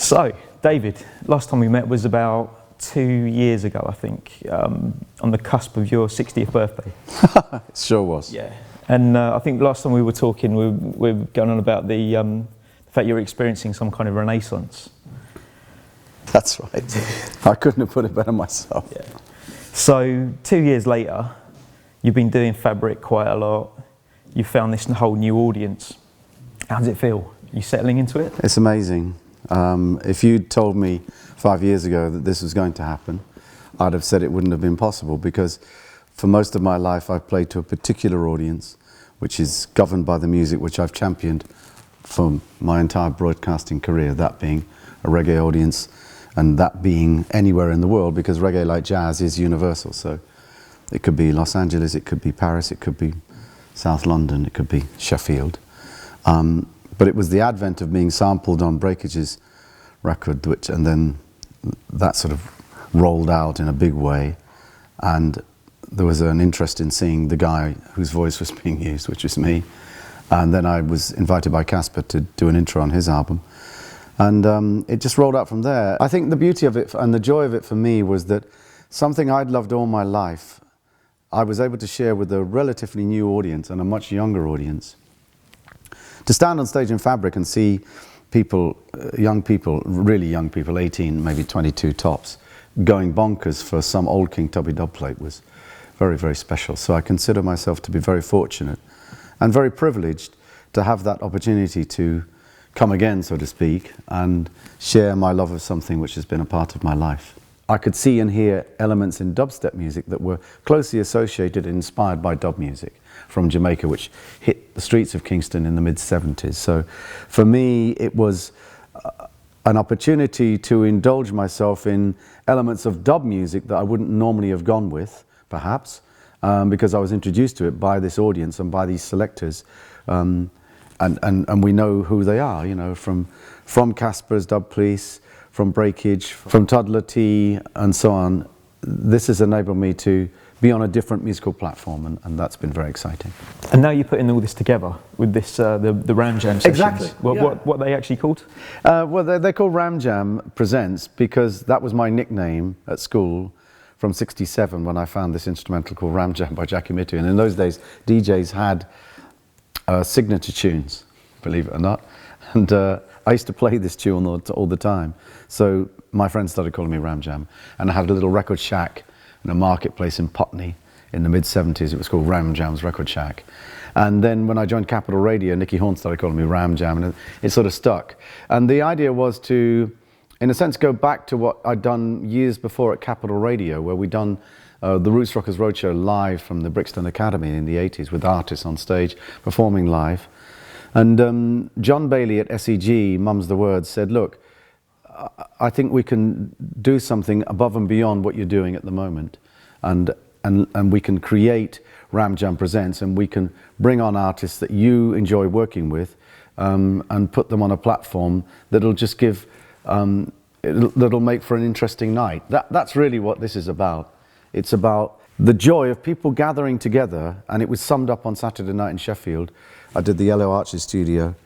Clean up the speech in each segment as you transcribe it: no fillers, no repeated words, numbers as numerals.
So, David, last time we met was about 2 years ago, I think, on the cusp of your 60th birthday. It sure was. Yeah. And I think last time we were talking, we were going on about the fact you're experiencing some kind of renaissance. That's right. I couldn't have put it better myself. Yeah. So 2 years later, you've been doing fabric quite a lot. You've found this whole new audience. How does it feel? Are you settling into it? It's amazing. If you'd told me 5 years ago that this was going to happen, I'd have said it wouldn't have been possible, because for most of my life I've played to a particular audience which is governed by the music which I've championed for my entire broadcasting career, that being a reggae audience, and that being anywhere in the world, because reggae, like jazz, is universal. So it could be Los Angeles, it could be Paris, it could be South London, it could be Sheffield. But it was the advent of being sampled on Breakage's record, and then that sort of rolled out in a big way, and there was an interest in seeing the guy whose voice was being used, which was me. And then I was invited by Caspa to do an intro on his album, and it just rolled out from there. I think the beauty of it and the joy of it for me was that something I'd loved all my life, I was able to share with a relatively new audience and a much younger audience. To stand on stage in Fabric and see people, young people, really young people, 18, maybe 22 tops, going bonkers for some old King Tubby dub plate was very, very special. So I consider myself to be very fortunate and very privileged to have that opportunity to come again, so to speak, and share my love of something which has been a part of my life. I could see and hear elements in dubstep music that were closely associated and inspired by dub music from Jamaica, which hit the streets of Kingston in the mid-70s. So for me, it was an opportunity to indulge myself in elements of dub music that I wouldn't normally have gone with, perhaps, because I was introduced to it by this audience and by these selectors, and we know who they are, you know, from Caspa's Dub Police, from Breakage, from Toddler T, and so on. This has enabled me to be on a different musical platform, and that's been very exciting. And now you're putting all this together with this, the Ram Jam sessions. Exactly. What are they actually called? Well, they're called Ram Jam Presents because that was my nickname at school from '67 when I found this instrumental called Ram Jam by Jackie Mittoo. And in those days, DJs had signature tunes, believe it or not. And I used to play this tune all the time. So my friends started calling me Ram Jam. And I had a little record shack in a marketplace in Putney in the mid-70s. It was called Ram Jam's Record Shack. And then when I joined Capital Radio, Nicky Horn started calling me Ram Jam, and it sort of stuck. And the idea was to, in a sense, go back to what I'd done years before at Capital Radio, where we'd done the Roots Rockers Roadshow live from the Brixton Academy in the 80s with artists on stage performing live. And John Bailey at SEG, Mum's the Word, said, look, I think we can do something above and beyond what you're doing at the moment. And we can create Ram Jam Presents, and we can bring on artists that you enjoy working with, and put them on a platform that'll just give, that'll make for an interesting night. That's really what this is about. It's about the joy of people gathering together, and it was summed up on Saturday night in Sheffield. I did the Yellow Arches studio,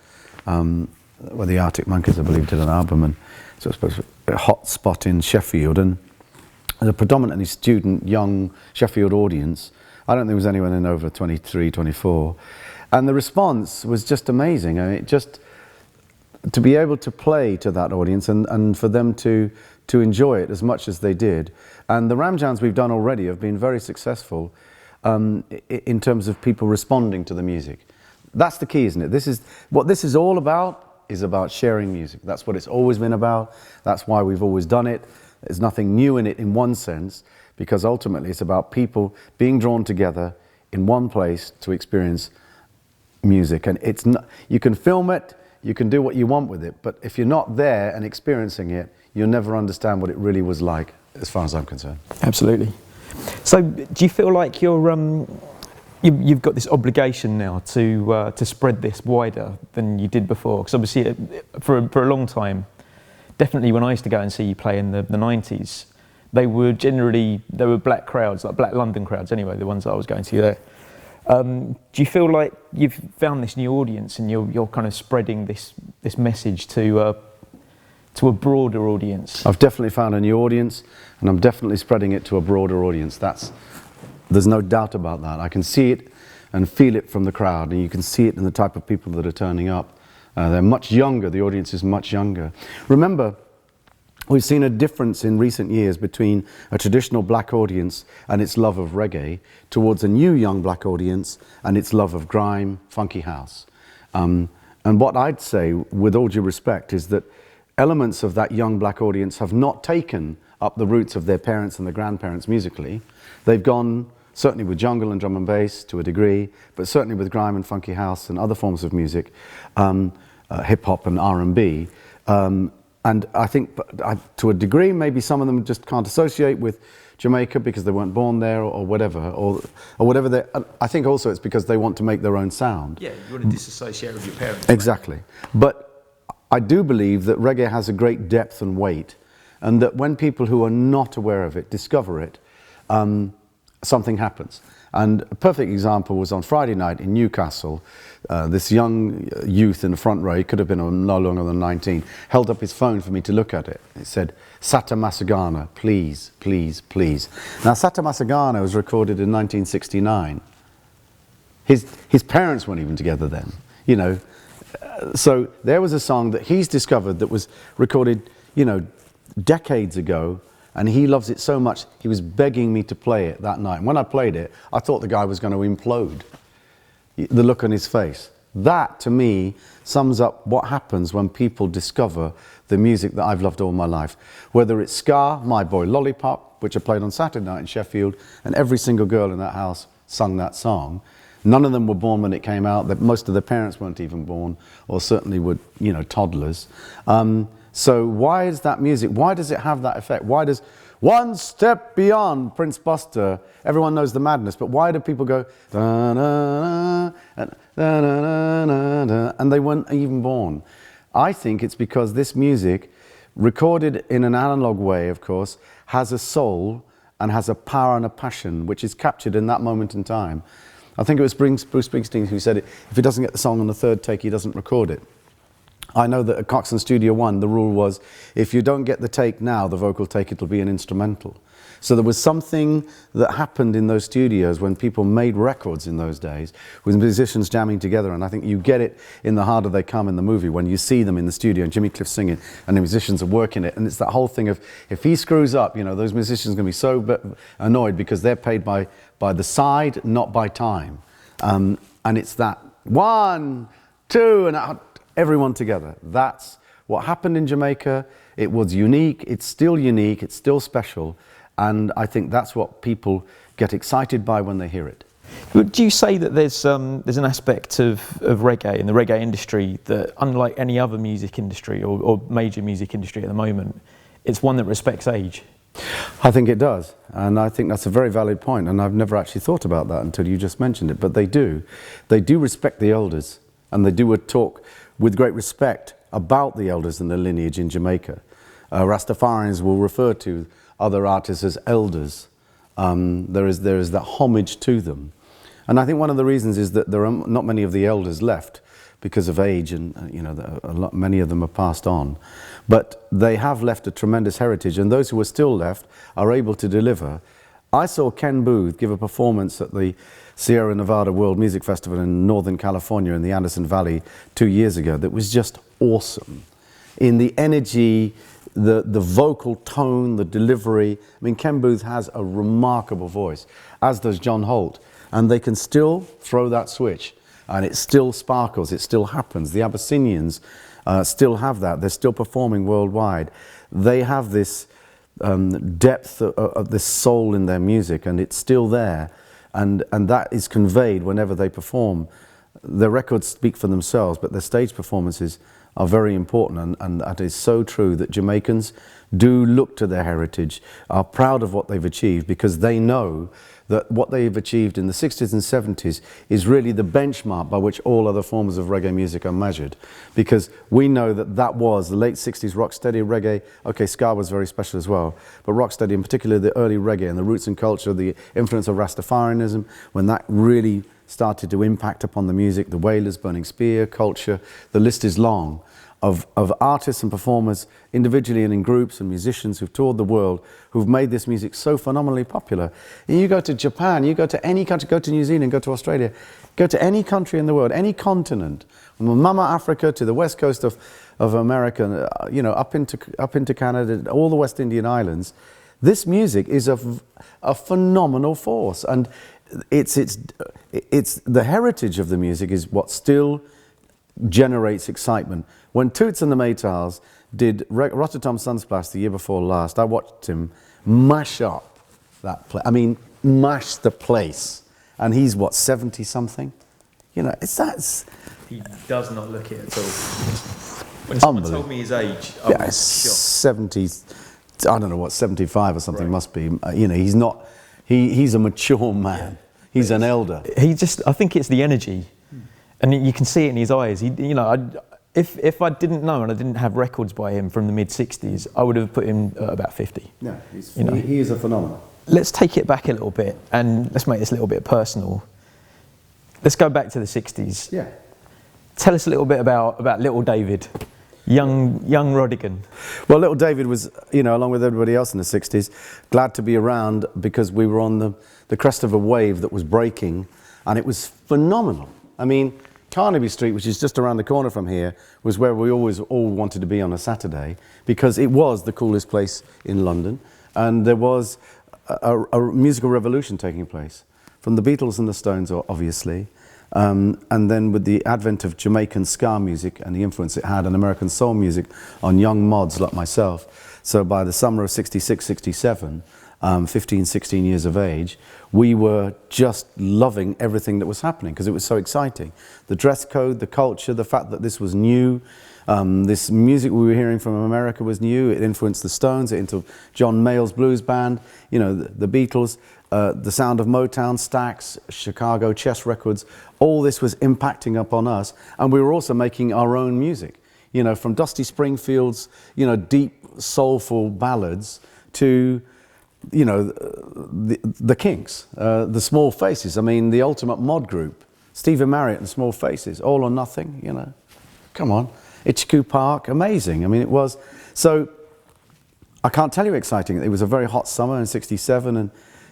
where the Arctic Monkeys, I believe, did an album, and so it was a hot spot in Sheffield, and a predominantly student, young Sheffield audience. I don't think there was anyone in over 23, 24. And the response was just amazing. I mean, just to be able to play to that audience and for them to enjoy it as much as they did. And the Ram Jams we've done already have been very successful in terms of people responding to the music. That's the key, isn't it? This is what this is all about, is about sharing music. That's what it's always been about. That's why we've always done it. There's nothing new in it in one sense, because ultimately it's about people being drawn together in one place to experience music. And it's not, you can film it, you can do what you want with it, but if you're not there and experiencing it, you'll never understand what it really was like, as far as I'm concerned. Absolutely. So do you feel like you've got this obligation now to spread this wider than you did before? Because obviously for a long time, definitely when I used to go and see you play in the 90s, they were black crowds, like black London crowds anyway, the ones that I was going to there. Do you feel like you've found this new audience and you're kind of spreading this message to to a broader audience? I've definitely found a new audience, and I'm definitely spreading it to a broader audience. There's no doubt about that. I can see it and feel it from the crowd, and you can see it in the type of people that are turning up. They're much younger, the audience is much younger. Remember, we've seen a difference in recent years between a traditional black audience and its love of reggae towards a new young black audience and its love of grime, funky house. And what I'd say, with all due respect, is that elements of that young black audience have not taken up the roots of their parents and their grandparents musically. They've gone, certainly with jungle and drum and bass to a degree, but certainly with grime and funky house and other forms of music, hip-hop and R&B. And I think, to a degree, maybe some of them just can't associate with Jamaica because they weren't born there or whatever, or whatever. I think also it's because they want to make their own sound. Yeah, you want to disassociate with your parents. Exactly. But I do believe that reggae has a great depth and weight, and that when people who are not aware of it discover it, something happens. And a perfect example was on Friday night in Newcastle. This young youth in the front row, he could have been no longer than 19, held up his phone for me to look at it. It said, "Sata Masagana, please, please, please." Now, Sata Masagana was recorded in 1969. His parents weren't even together then, you know. So there was a song that he's discovered that was recorded, you know, decades ago, and he loves it so much, he was begging me to play it that night. And when I played it, I thought the guy was going to implode. The look on his face. That, to me, sums up what happens when people discover the music that I've loved all my life. Whether it's ska, My Boy Lollipop, which I played on Saturday night in Sheffield, and every single girl in that house sung that song. None of them were born when it came out. Most of their parents weren't even born, or certainly were, you know, toddlers. So why is that music? Why does it have that effect? Why does One Step Beyond, Prince Buster, everyone knows the madness, but why do people go da, da, da, da, da, da, da, and they weren't even born? I think it's because this music, recorded in an analog way, of course, has a soul and has a power and a passion which is captured in that moment in time. I think it was Bruce Springsteen who said it, if he doesn't get the song on the third take, he doesn't record it. I know that at Coxsone Studio One, the rule was, if you don't get the take now, the vocal take, it'll be an instrumental. So there was something that happened in those studios when people made records in those days, with musicians jamming together, and I think you get it in The Harder They Come in the movie, when you see them in the studio and Jimmy Cliff singing, and the musicians are working it, and it's that whole thing of, if he screws up, you know, those musicians are going to be so annoyed because they're paid by the side, not by time. And it's that 1, 2, and everyone together. That's what happened in Jamaica. It was unique, it's still special, and I think that's what people get excited by when they hear it. Do you say that there's an aspect of reggae in the reggae industry that, unlike any other music industry or major music industry at the moment, it's one that respects age? I think it does, and I think that's a very valid point, and I've never actually thought about that until you just mentioned it, but they do. They do respect the elders, and they do talk with great respect about the elders and the lineage in Jamaica. Rastafarians will refer to other artists as elders. There is that homage to them. And I think one of the reasons is that there are not many of the elders left because of age, and you know, many of them are passed on. But they have left a tremendous heritage, and those who are still left are able to deliver. I saw Ken Booth give a performance at the Sierra Nevada World Music Festival in Northern California in the Anderson Valley 2 years ago that was just awesome. In the energy, the vocal tone, the delivery. I mean, Ken Booth has a remarkable voice, as does John Holt, and they can still throw that switch, and it still sparkles, it still happens. The Abyssinians still have that. They're still performing worldwide. They have this depth of this soul in their music, and it's still there, and that is conveyed whenever they perform. Their records speak for themselves, but their stage performances are very important, and that is so true, that Jamaicans do look to their heritage, are proud of what they've achieved, because they know that what they've achieved in the 60s and 70s is really the benchmark by which all other forms of reggae music are measured. Because we know that that was the late 60s rocksteady reggae. Okay, ska was very special as well, but rocksteady, in particular the early reggae and the roots and culture, the influence of Rastafarianism, when that really started to impact upon the music, the Wailers, Burning Spear, culture, the list is long. of artists and performers individually and in groups and musicians who've toured the world who've made this music so phenomenally popular. And you go to Japan, you go to any country, go to New Zealand, go to Australia, go to any country in the world, any continent, from Mama Africa to the west coast of America, you know, up into Canada, all the West Indian islands. This music is a phenomenal force, and it's the heritage of the music is what still generates excitement. When Toots and the Maytals did Wrongtom Sunsplash the year before last, I watched him mash up that place. I mean, mash the place. And he's what, 70 something? You know, He does not look it at all. When someone told me his age, I was shocked. 70, I don't know what, 75 or something must be. You know, he's not, he's a mature man. Yeah. He's an elder. I think it's the energy. And you can see it in his eyes. You know, if I didn't know and I didn't have records by him from the mid-60s, I would have put him at about 50. Yeah, he is a phenomenon. Let's take it back a little bit and let's make this a little bit personal. Let's go back to the 60s. Yeah. Tell us a little bit about little David, young Rodigan. Well, little David was, you know, along with everybody else in the 60s, glad to be around because we were on the crest of a wave that was breaking, and it was phenomenal. I mean, Carnaby Street, which is just around the corner from here, was where we always all wanted to be on a Saturday because it was the coolest place in London, and there was a musical revolution taking place from the Beatles and the Stones, obviously, and then with the advent of Jamaican ska music and the influence it had on American soul music on young mods like myself. So by the summer of 66, 67, 15, 16 years of age, we were just loving everything that was happening because it was so exciting. The dress code, the culture, the fact that this was new, this music we were hearing from America was new. It influenced the Stones, it influenced John Mayall's blues band, you know, the Beatles, the sound of Motown, Stax, Chicago, Chess Records. All this was impacting upon us, and we were also making our own music. You know, from Dusty Springfield's, you know, deep, soulful ballads to, you know, the Kinks, the Small Faces. I mean, the ultimate mod group, Stephen Marriott and the Small Faces, All or Nothing. You know, come on, Itchycoo Park, amazing. I mean, it was. So I can't tell you how exciting. It was a very hot summer in '67, and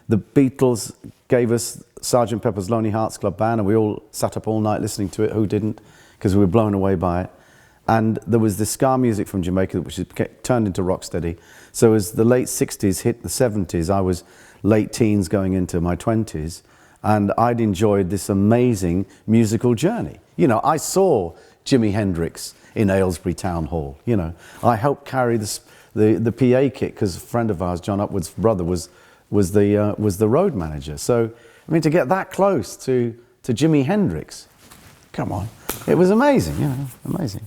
the Beatles gave us Sgt. Pepper's Lonely Hearts Club Band, and we all sat up all night listening to it. Who didn't? Because we were blown away by it. And there was this ska music from Jamaica, which turned into rocksteady. So as the late 60s hit the 70s, I was late teens going into my 20s, and I'd enjoyed this amazing musical journey. You know, I saw Jimi Hendrix in Aylesbury Town Hall. You know, I helped carry the PA kit because a friend of ours, John Upwood's brother, was the road manager. So, I mean, to get that close to Jimi Hendrix, come on, it was amazing. You know, amazing.